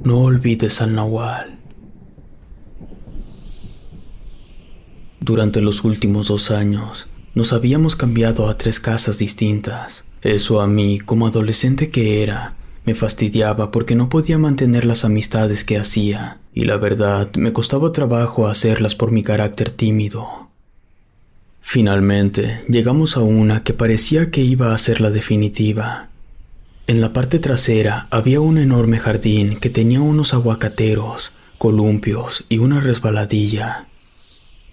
No olvides al Nahual. Durante los últimos 2 años, nos habíamos cambiado a 3 casas distintas. Eso a mí, como adolescente que era, me fastidiaba porque no podía mantener las amistades que hacía, y la verdad, me costaba trabajo hacerlas por mi carácter tímido. Finalmente, llegamos a una que parecía que iba a ser la definitiva. En la parte trasera había un enorme jardín que tenía unos aguacateros, columpios y una resbaladilla.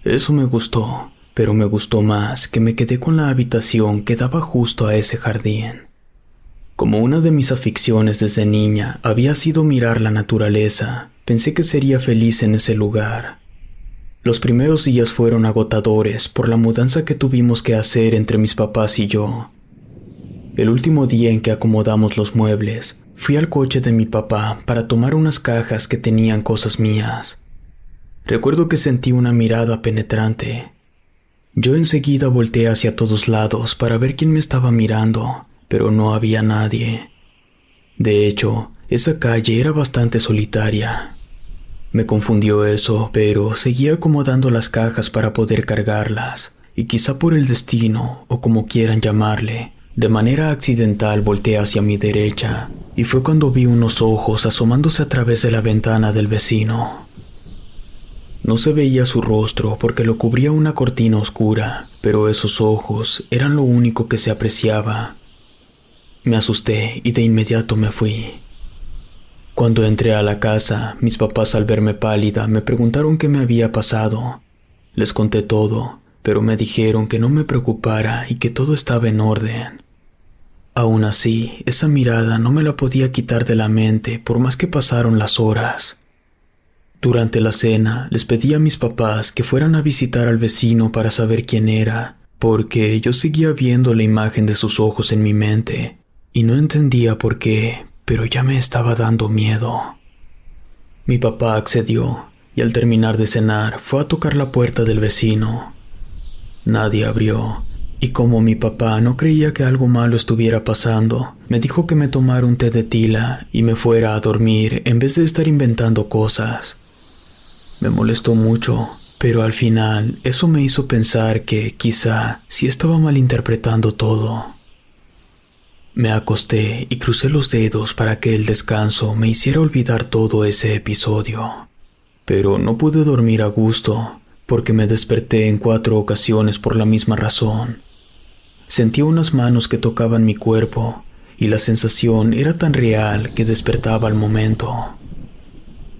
Eso me gustó, pero me gustó más que me quedé con la habitación que daba justo a ese jardín. Como una de mis aficiones desde niña había sido mirar la naturaleza, pensé que sería feliz en ese lugar. Los primeros días fueron agotadores por la mudanza que tuvimos que hacer entre mis papás y yo. El último día en que acomodamos los muebles, fui al coche de mi papá para tomar unas cajas que tenían cosas mías. Recuerdo que sentí una mirada penetrante. Yo enseguida volteé hacia todos lados para ver quién me estaba mirando, pero no había nadie. De hecho, esa calle era bastante solitaria. Me confundió eso, pero seguí acomodando las cajas para poder cargarlas, y quizá por el destino, o como quieran llamarle, de manera accidental volteé hacia mi derecha, y fue cuando vi unos ojos asomándose a través de la ventana del vecino. No se veía su rostro porque lo cubría una cortina oscura, pero esos ojos eran lo único que se apreciaba. Me asusté y de inmediato me fui. Cuando entré a la casa, mis papás al verme pálida me preguntaron qué me había pasado. Les conté todo, pero me dijeron que no me preocupara y que todo estaba en orden. Aún así, esa mirada no me la podía quitar de la mente por más que pasaron las horas. Durante la cena, les pedí a mis papás que fueran a visitar al vecino para saber quién era, porque yo seguía viendo la imagen de sus ojos en mi mente, y no entendía por qué, pero ya me estaba dando miedo. Mi papá accedió, y al terminar de cenar, fue a tocar la puerta del vecino. Nadie abrió, y como mi papá no creía que algo malo estuviera pasando, me dijo que me tomara un té de tila y me fuera a dormir en vez de estar inventando cosas. Me molestó mucho, pero al final eso me hizo pensar que quizá sí estaba malinterpretando todo. Me acosté y crucé los dedos para que el descanso me hiciera olvidar todo ese episodio. Pero no pude dormir a gusto, porque me desperté en 4 ocasiones por la misma razón. Sentía unas manos que tocaban mi cuerpo, y la sensación era tan real que despertaba al momento.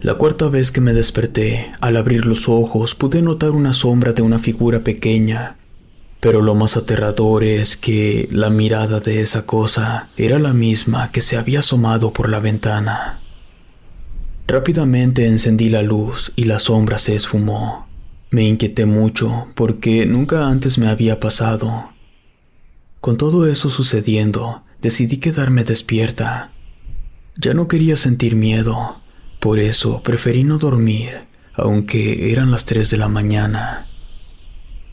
La 4ª vez que me desperté, al abrir los ojos pude notar una sombra de una figura pequeña, pero lo más aterrador es que la mirada de esa cosa era la misma que se había asomado por la ventana. Rápidamente encendí la luz y la sombra se esfumó. Me inquieté mucho porque nunca antes me había pasado. Con todo eso sucediendo, decidí quedarme despierta. Ya no quería sentir miedo, por eso preferí no dormir, aunque eran las 3 de la mañana.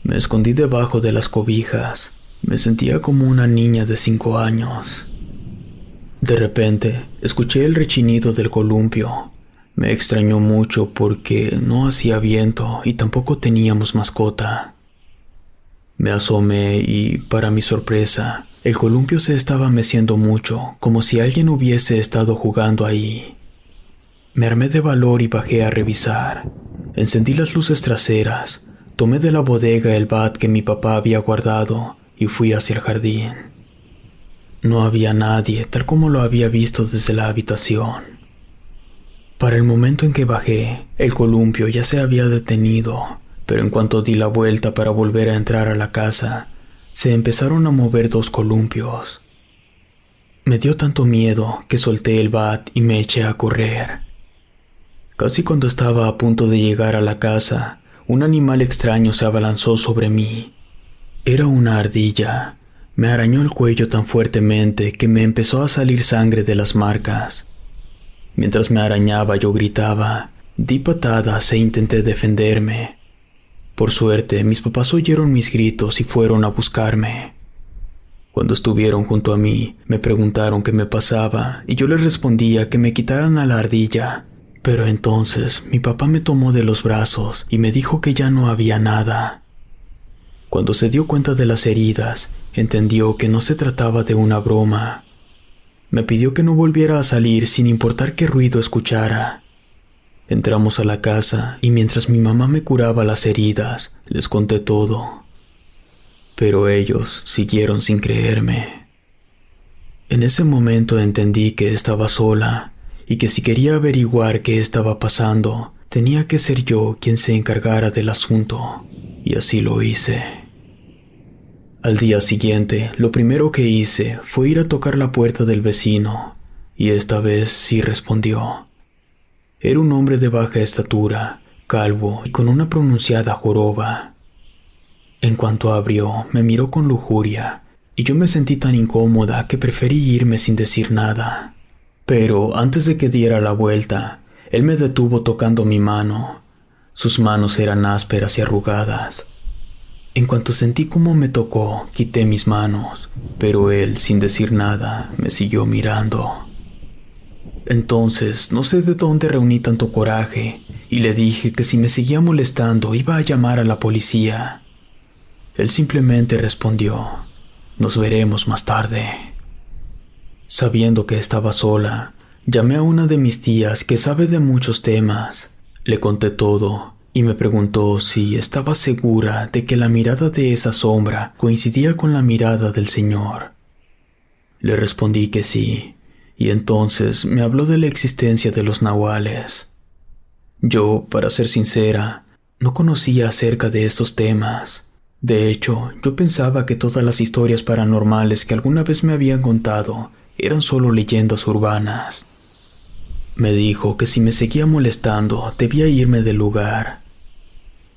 Me escondí debajo de las cobijas. Me sentía como una niña de 5 años. De repente, escuché el rechinido del columpio. Me extrañó mucho porque no hacía viento y tampoco teníamos mascota. Me asomé y, para mi sorpresa, el columpio se estaba meciendo mucho, como si alguien hubiese estado jugando ahí. Me armé de valor y bajé a revisar. Encendí las luces traseras, tomé de la bodega el bat que mi papá había guardado y fui hacia el jardín. No había nadie, tal como lo había visto desde la habitación. Para el momento en que bajé, el columpio ya se había detenido, pero en cuanto di la vuelta para volver a entrar a la casa, se empezaron a mover 2 columpios. Me dio tanto miedo que solté el bat y me eché a correr. Casi cuando estaba a punto de llegar a la casa, un animal extraño se abalanzó sobre mí. Era una ardilla. Me arañó el cuello tan fuertemente que me empezó a salir sangre de las marcas. Mientras me arañaba yo gritaba, di patadas e intenté defenderme. Por suerte, mis papás oyeron mis gritos y fueron a buscarme. Cuando estuvieron junto a mí, me preguntaron qué me pasaba y yo les respondía que me quitaran a la ardilla, Pero entonces mi papá me tomó de los brazos y me dijo que ya no había nada. Cuando se dio cuenta de las heridas, entendió que no se trataba de una broma. Me pidió que no volviera a salir sin importar qué ruido escuchara. Entramos a la casa y mientras mi mamá me curaba las heridas, les conté todo. Pero ellos siguieron sin creerme. En ese momento entendí que estaba sola y que si quería averiguar qué estaba pasando, tenía que ser yo quien se encargara del asunto, y así lo hice. Al día siguiente, lo primero que hice fue ir a tocar la puerta del vecino, y esta vez sí respondió. Era un hombre de baja estatura, calvo y con una pronunciada joroba. En cuanto abrió, me miró con lujuria, y yo me sentí tan incómoda que preferí irme sin decir nada. Pero antes de que diera la vuelta, él me detuvo tocando mi mano. Sus manos eran ásperas y arrugadas. En cuanto sentí cómo me tocó, quité mis manos, pero él, sin decir nada, me siguió mirando. Entonces, no sé de dónde reuní tanto coraje, y le dije que si me seguía molestando iba a llamar a la policía. Él simplemente respondió, «Nos veremos más tarde». Sabiendo que estaba sola, llamé a una de mis tías que sabe de muchos temas. Le conté todo y me preguntó si estaba segura de que la mirada de esa sombra coincidía con la mirada del Señor. Le respondí que sí, y entonces me habló de la existencia de los nahuales. Yo, para ser sincera, no conocía acerca de estos temas. De hecho, yo pensaba que todas las historias paranormales que alguna vez me habían contado eran solo leyendas urbanas. Me dijo que si me seguía molestando debía irme del lugar.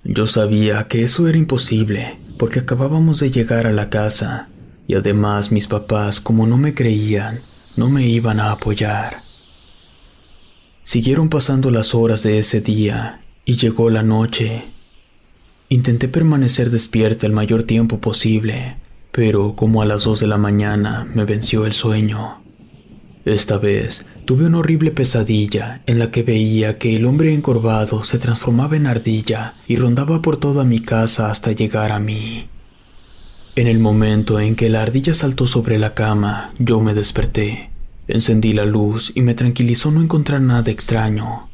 Yo sabía que eso era imposible porque acabábamos de llegar a la casa y además mis papás, como no me creían, no me iban a apoyar. Siguieron pasando las horas de ese día y llegó la noche. Intenté permanecer despierta el mayor tiempo posible, pero como a las 2 de la mañana me venció el sueño. Esta vez tuve una horrible pesadilla en la que veía que el hombre encorvado se transformaba en ardilla y rondaba por toda mi casa hasta llegar a mí. En el momento en que la ardilla saltó sobre la cama, yo me desperté. Encendí la luz y me tranquilizó no encontrar nada extraño.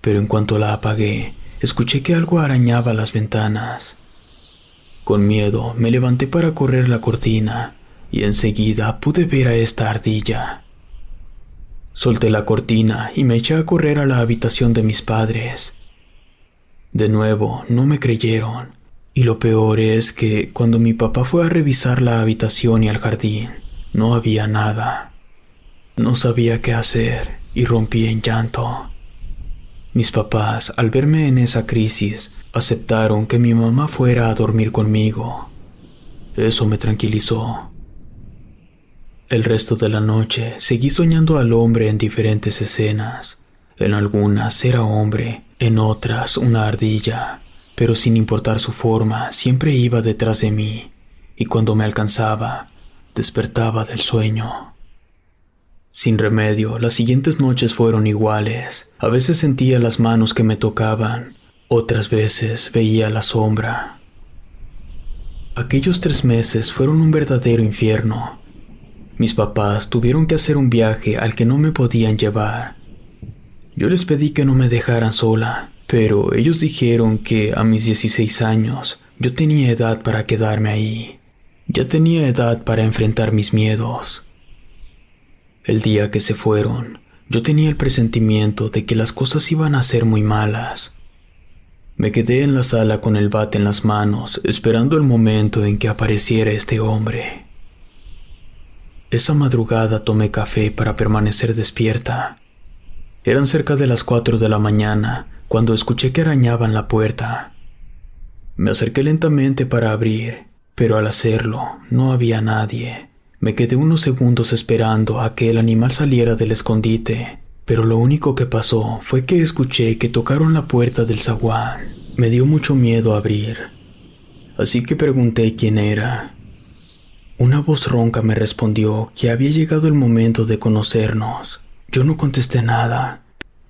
Pero en cuanto la apagué, escuché que algo arañaba las ventanas. Con miedo me levanté para correr la cortina y enseguida pude ver a esta ardilla. Solté la cortina y me eché a correr a la habitación de mis padres. De nuevo, no me creyeron, y lo peor es que cuando mi papá fue a revisar la habitación y el jardín, no había nada. No sabía qué hacer y rompí en llanto. Mis papás, al verme en esa crisis, aceptaron que mi mamá fuera a dormir conmigo. Eso me tranquilizó. El resto de la noche seguí soñando al hombre en diferentes escenas. En algunas era hombre, en otras una ardilla, pero sin importar su forma, siempre iba detrás de mí, y cuando me alcanzaba, despertaba del sueño. Sin remedio, las siguientes noches fueron iguales. A veces sentía las manos que me tocaban, otras veces veía la sombra. Aquellos 3 meses fueron un verdadero infierno. Mis papás tuvieron que hacer un viaje al que no me podían llevar. Yo les pedí que no me dejaran sola, pero ellos dijeron que a mis 16 años yo tenía edad para quedarme ahí. Ya tenía edad para enfrentar mis miedos. El día que se fueron, yo tenía el presentimiento de que las cosas iban a ser muy malas. Me quedé en la sala con el bate en las manos, esperando el momento en que apareciera este hombre. Esa madrugada tomé café para permanecer despierta. Eran cerca de las 4 de la mañana cuando escuché que arañaban la puerta. Me acerqué lentamente para abrir, pero al hacerlo no había nadie. Me quedé unos segundos esperando a que el animal saliera del escondite, pero lo único que pasó fue que escuché que tocaron la puerta del zaguán. Me dio mucho miedo abrir, así que pregunté quién era. Una voz ronca me respondió que había llegado el momento de conocernos. Yo no contesté nada,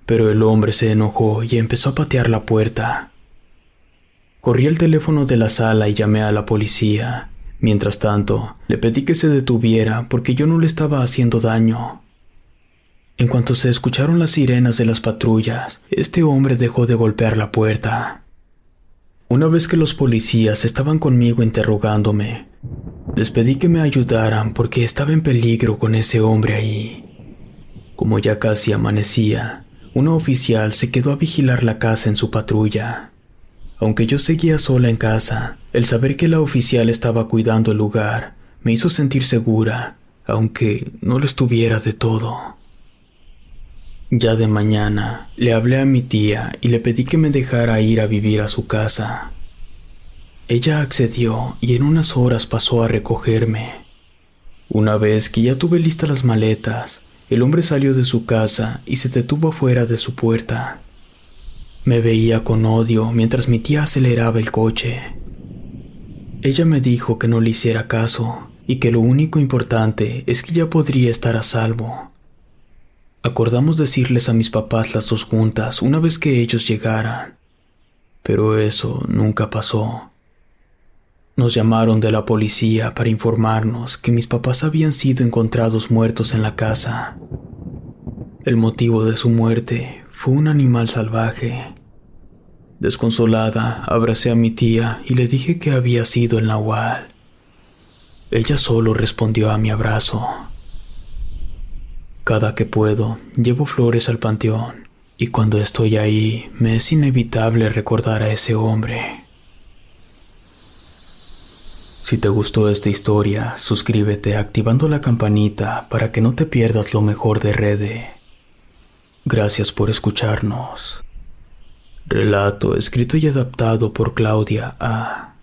pero el hombre se enojó y empezó a patear la puerta. Corrí al teléfono de la sala y llamé a la policía. Mientras tanto, le pedí que se detuviera porque yo no le estaba haciendo daño. En cuanto se escucharon las sirenas de las patrullas, este hombre dejó de golpear la puerta. Una vez que los policías estaban conmigo interrogándome, les pedí que me ayudaran porque estaba en peligro con ese hombre ahí. Como ya casi amanecía, una oficial se quedó a vigilar la casa en su patrulla. Aunque yo seguía sola en casa, el saber que la oficial estaba cuidando el lugar me hizo sentir segura, aunque no lo estuviera de todo. Ya de mañana, le hablé a mi tía y le pedí que me dejara ir a vivir a su casa. Ella accedió y en unas horas pasó a recogerme. Una vez que ya tuve listas las maletas, el hombre salió de su casa y se detuvo afuera de su puerta. Me veía con odio mientras mi tía aceleraba el coche. Ella me dijo que no le hiciera caso y que lo único importante es que ya podría estar a salvo. Acordamos decirles a mis papás las dos juntas una vez que ellos llegaran, pero eso nunca pasó. Nos llamaron de la policía para informarnos que mis papás habían sido encontrados muertos en la casa. El motivo de su muerte fue un animal salvaje. Desconsolada, abracé a mi tía y le dije que había sido el nahual. Ella solo respondió a mi abrazo. Cada que puedo, llevo flores al panteón, y cuando estoy ahí, me es inevitable recordar a ese hombre. Si te gustó esta historia, suscríbete activando la campanita para que no te pierdas lo mejor de Rede. Gracias por escucharnos. Relato escrito y adaptado por Claudia A.